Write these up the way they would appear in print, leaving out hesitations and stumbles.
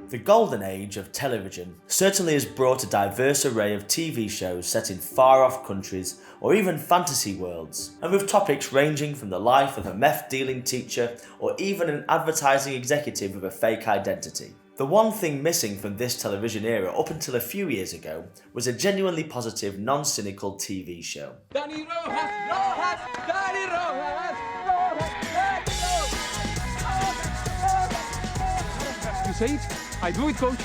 The golden age of television certainly has brought a diverse array of TV shows set in far-off countries or even fantasy worlds, and with topics ranging from the life of a meth-dealing teacher or even an advertising executive with a fake identity. The one thing missing from this television era up until a few years ago was a genuinely positive, non-cynical TV show. Danny Rojas, Rojas, Danny Rojas, Rojas. You say it? I do it, coach.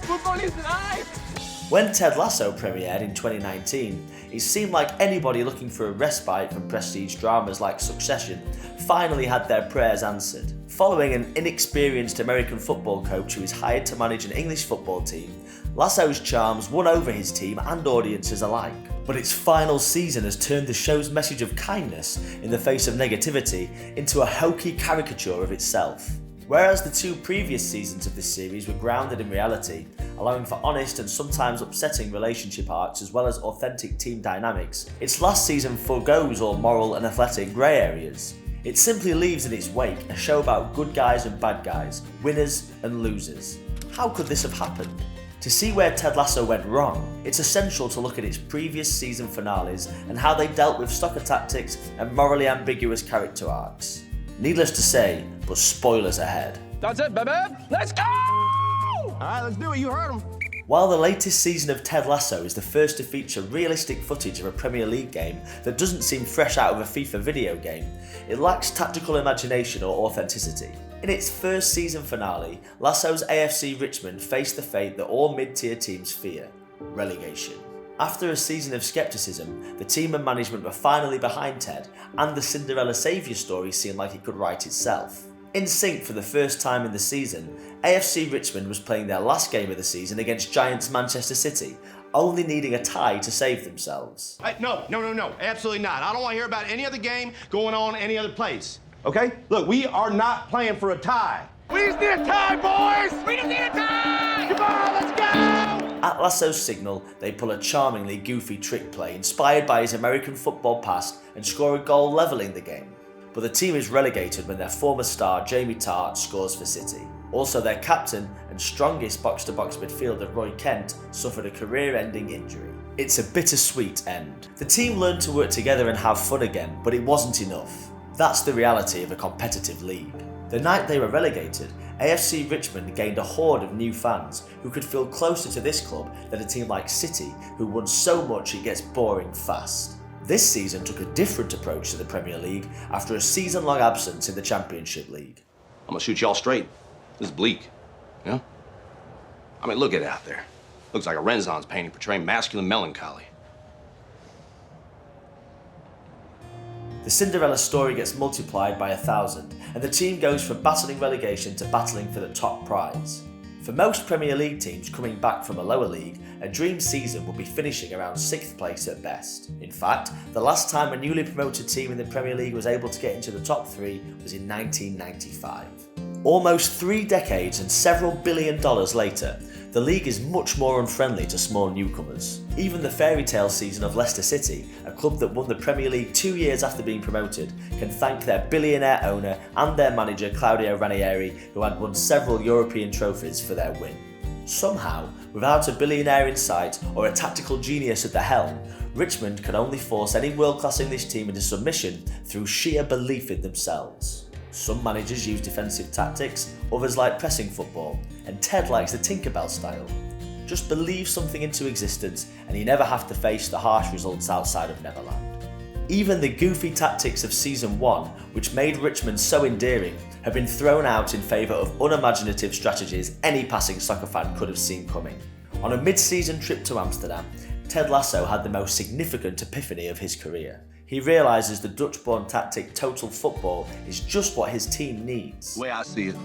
Football is life! When Ted Lasso premiered in 2019, it seemed like anybody looking for a respite from prestige dramas like Succession finally had their prayers answered. Following an inexperienced American football coach who is hired to manage an English football team, Lasso's charms won over his team and audiences alike. But its final season has turned the show's message of kindness in the face of negativity into a hokey caricature of itself. Whereas the two previous seasons of this series were grounded in reality, allowing for honest and sometimes upsetting relationship arcs as well as authentic team dynamics, its last season forgoes all moral and athletic grey areas. It simply leaves in its wake a show about good guys and bad guys, winners and losers. How could this have happened? To see where Ted Lasso went wrong, it's essential to look at its previous season finales and how they dealt with soccer tactics and morally ambiguous character arcs. Needless to say, but spoilers ahead. That's it, baby! Let's go! Alright, let's do it, you heard him. While the latest season of Ted Lasso is the first to feature realistic footage of a Premier League game that doesn't seem fresh out of a FIFA video game, it lacks tactical imagination or authenticity. In its first season finale, Lasso's AFC Richmond faced the fate that all mid-tier teams fear: relegation. After a season of skepticism, the team and management were finally behind Ted, and the Cinderella saviour story seemed like it could write itself. In sync for the first time in the season, AFC Richmond was playing their last game of the season against Giants Manchester City, only needing a tie to save themselves. No, absolutely not. I don't want to hear about any other game going on any other place, okay? Look, we are not playing for a tie. We just need a tie, boys! We just need a tie! Come on, let's go! At Lasso's signal, they pull a charmingly goofy trick play inspired by his American football past and score a goal levelling the game. But the team is relegated when their former star Jamie Tartt scores for City. Also, their captain and strongest box-to-box midfielder Roy Kent suffered a career-ending injury. It's a bittersweet end. The team learned to work together and have fun again, but it wasn't enough. That's the reality of a competitive league. The night they were relegated, AFC Richmond gained a horde of new fans who could feel closer to this club than a team like City, who won so much it gets boring fast. This season took a different approach to the Premier League after a season-long absence in the Championship League. I'm gonna shoot y'all straight. This is bleak, you know? I mean, look at it out there. Looks like a Renaissance painting portraying masculine melancholy. The Cinderella story gets multiplied by 1,000, and the team goes from battling relegation to battling for the top prize. For most Premier League teams coming back from a lower league, a dream season would be finishing around 6th place at best. In fact, the last time a newly promoted team in the Premier League was able to get into the top 3 was in 1995. Almost 3 decades and several $1 billion later, the league is much more unfriendly to small newcomers. Even the fairy tale season of Leicester City, a club that won the Premier League 2 years after being promoted, can thank their billionaire owner and their manager Claudio Ranieri, who had won several European trophies, for their win. Somehow, without a billionaire in sight or a tactical genius at the helm, Richmond can only force any world-class English team into submission through sheer belief in themselves. Some managers use defensive tactics, others like pressing football, and Ted likes the Tinkerbell style. Just believe something into existence and you never have to face the harsh results outside of Neverland. Even the goofy tactics of Season 1, which made Richmond so endearing, have been thrown out in favour of unimaginative strategies any passing soccer fan could have seen coming. On a mid-season trip to Amsterdam, Ted Lasso had the most significant epiphany of his career. He realises the Dutch-born tactic total football is just what his team needs. The way I see it,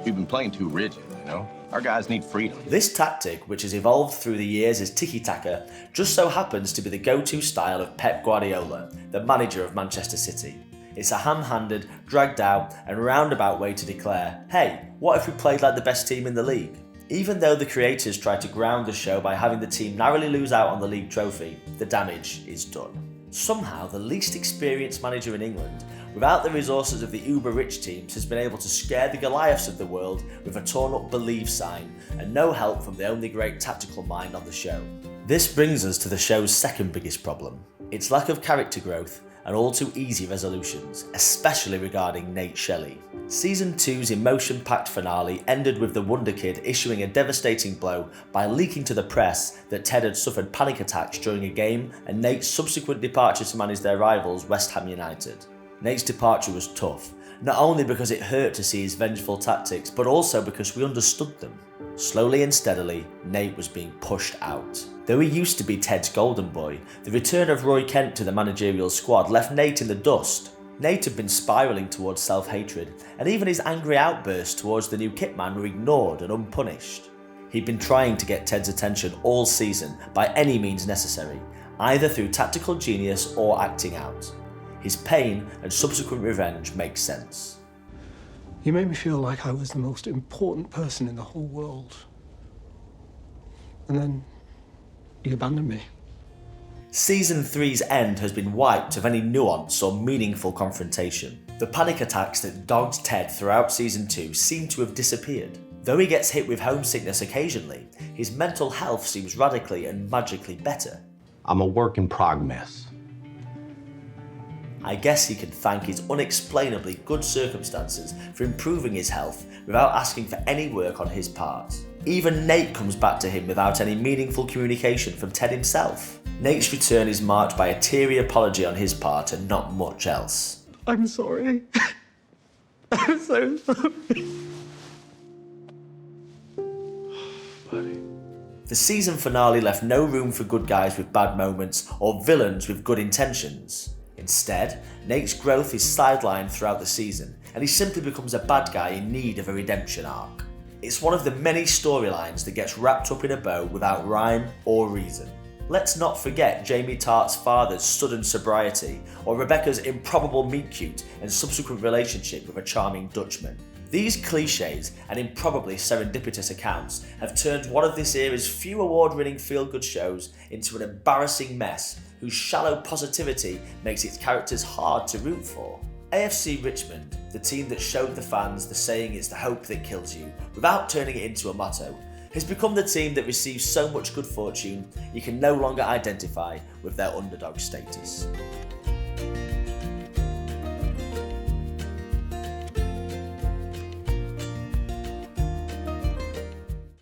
we've been playing too rigid, you know? Our guys need freedom. This tactic, which has evolved through the years as Tiki-Taka, just so happens to be the go-to style of Pep Guardiola, the manager of Manchester City. It's a ham-handed, dragged out and roundabout way to declare, hey, what if we played like the best team in the league? Even though the creators tried to ground the show by having the team narrowly lose out on the league trophy, the damage is done. Somehow, the least experienced manager in England without the resources of the uber-rich teams, has been able to scare the Goliaths of the world with a torn-up Believe sign and no help from the only great tactical mind on the show. This brings us to the show's second biggest problem, its lack of character growth and all too easy resolutions, especially regarding Nate Shelley. Season 2's emotion-packed finale ended with the Wonder Kid issuing a devastating blow by leaking to the press that Ted had suffered panic attacks during a game and Nate's subsequent departure to manage their rivals West Ham United. Nate's departure was tough, not only because it hurt to see his vengeful tactics, but also because we understood them. Slowly and steadily, Nate was being pushed out. Though he used to be Ted's golden boy, the return of Roy Kent to the managerial squad left Nate in the dust. Nate had been spiralling towards self-hatred, and even his angry outbursts towards the new kitman were ignored and unpunished. He'd been trying to get Ted's attention all season by any means necessary, either through tactical genius or acting out. His pain and subsequent revenge makes sense. You made me feel like I was the most important person in the whole world. And then you abandoned me. Season 3's end has been wiped of any nuance or meaningful confrontation. The panic attacks that dogged Ted throughout Season 2 seem to have disappeared. Though he gets hit with homesickness occasionally, his mental health seems radically and magically better. I'm a work in progress. I guess he can thank his unexplainably good circumstances for improving his health without asking for any work on his part. Even Nate comes back to him without any meaningful communication from Ted himself. Nate's return is marked by a teary apology on his part and not much else. I'm sorry. I'm so sorry. Buddy. The season finale left no room for good guys with bad moments or villains with good intentions. Instead, Nate's growth is sidelined throughout the season, and he simply becomes a bad guy in need of a redemption arc. It's one of the many storylines that gets wrapped up in a bow without rhyme or reason. Let's not forget Jamie Tartt's father's sudden sobriety, or Rebecca's improbable meet-cute and subsequent relationship with a charming Dutchman. These cliches and improbably serendipitous accounts have turned one of this era's few award-winning feel-good shows into an embarrassing mess whose shallow positivity makes its characters hard to root for. AFC Richmond, the team that showed the fans the saying "it's the hope that kills you" without turning it into a motto, has become the team that receives so much good fortune you can no longer identify with their underdog status.